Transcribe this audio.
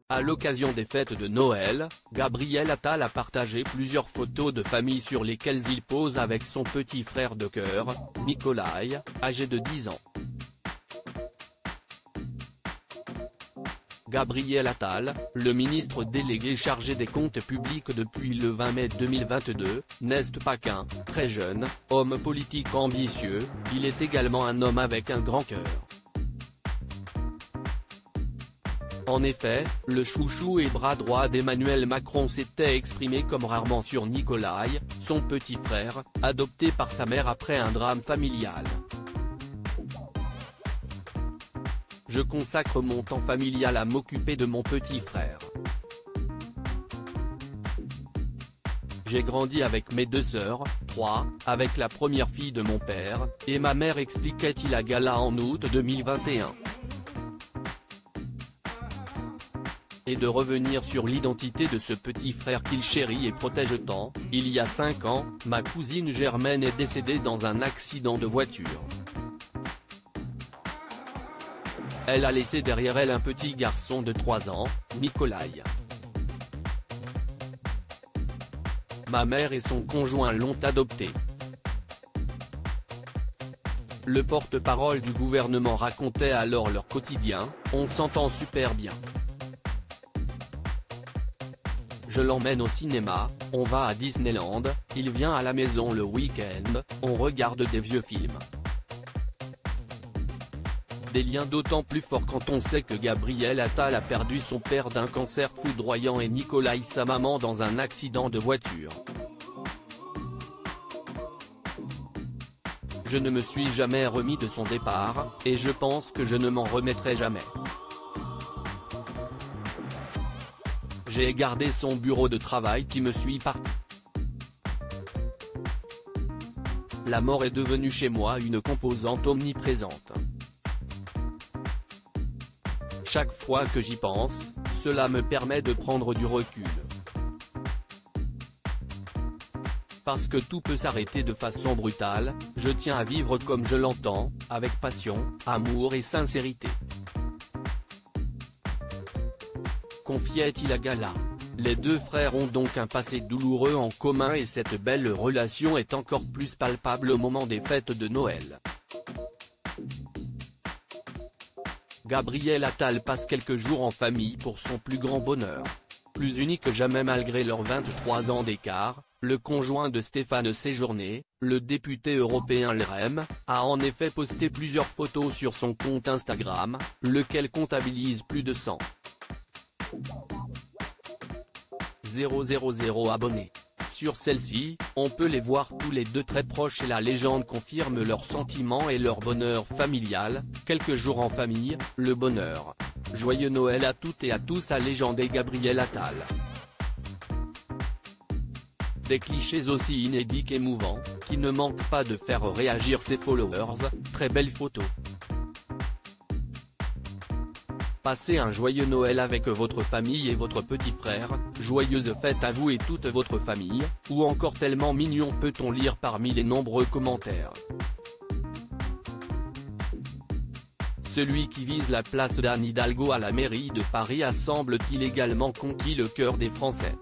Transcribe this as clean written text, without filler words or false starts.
À l'occasion des fêtes de Noël, Gabriel Attal a partagé plusieurs photos de famille sur lesquelles il pose avec son petit frère de cœur, Nikolai, âgé de 10 ans. Gabriel Attal, le ministre délégué chargé des comptes publics depuis le 20 mai 2022, n'est pas qu'un « très jeune » homme politique ambitieux, il est également un homme avec un grand cœur. En effet, le chouchou et bras droit d'Emmanuel Macron s'était exprimé comme rarement sur Nikolai, son petit frère, adopté par sa mère après un drame familial. Je consacre mon temps familial à m'occuper de mon petit frère. J'ai grandi avec mes 2 sœurs, 3, avec la première fille de mon père, et ma mère, expliquait-il à Gala en août 2021. Et de revenir sur l'identité de ce petit frère qu'il chérit et protège tant, il y a 5 ans, ma cousine Germaine est décédée dans un accident de voiture. Elle a laissé derrière elle un petit garçon de 3 ans, Nikolai. Ma mère et son conjoint l'ont adopté. Le porte-parole du gouvernement racontait alors leur quotidien: on s'entend super bien. Je l'emmène au cinéma, on va à Disneyland, il vient à la maison le week-end, on regarde des vieux films. Des liens d'autant plus forts quand on sait que Gabriel Attal a perdu son père d'un cancer foudroyant et Nikolai sa maman dans un accident de voiture. Je ne me suis jamais remis de son départ, et je pense que je ne m'en remettrai jamais. J'ai gardé son bureau de travail qui me suit partout. La mort est devenue chez moi une composante omniprésente. Chaque fois que j'y pense, cela me permet de prendre du recul. Parce que tout peut s'arrêter de façon brutale, je tiens à vivre comme je l'entends, avec passion, amour et sincérité. Confiait-il à Gala. Les 2 frères ont donc un passé douloureux en commun et cette belle relation est encore plus palpable au moment des fêtes de Noël. Gabriel Attal passe quelques jours en famille pour son plus grand bonheur. Plus unis que jamais malgré leurs 23 ans d'écart, le conjoint de Stéphane Séjourné, le député européen LREM, a en effet posté plusieurs photos sur son compte Instagram, lequel comptabilise plus de 100 000 abonnés. Sur celle-ci, on peut les voir tous les 2 très proches et la légende confirme leurs sentiments et leur bonheur familial. Quelques jours en famille, le bonheur. Joyeux Noël à toutes et à tous, a légendé Gabriel Attal. Des clichés aussi inédits qu'émouvants, qui ne manquent pas de faire réagir ses followers. Très belle photo. Passez un joyeux Noël avec votre famille et votre petit frère, joyeuses fêtes à vous et toute votre famille, ou encore tellement mignon, peut-on lire parmi les nombreux commentaires. Celui qui vise la place d'Anne Hidalgo à la mairie de Paris a semble-t-il également conquis le cœur des Français.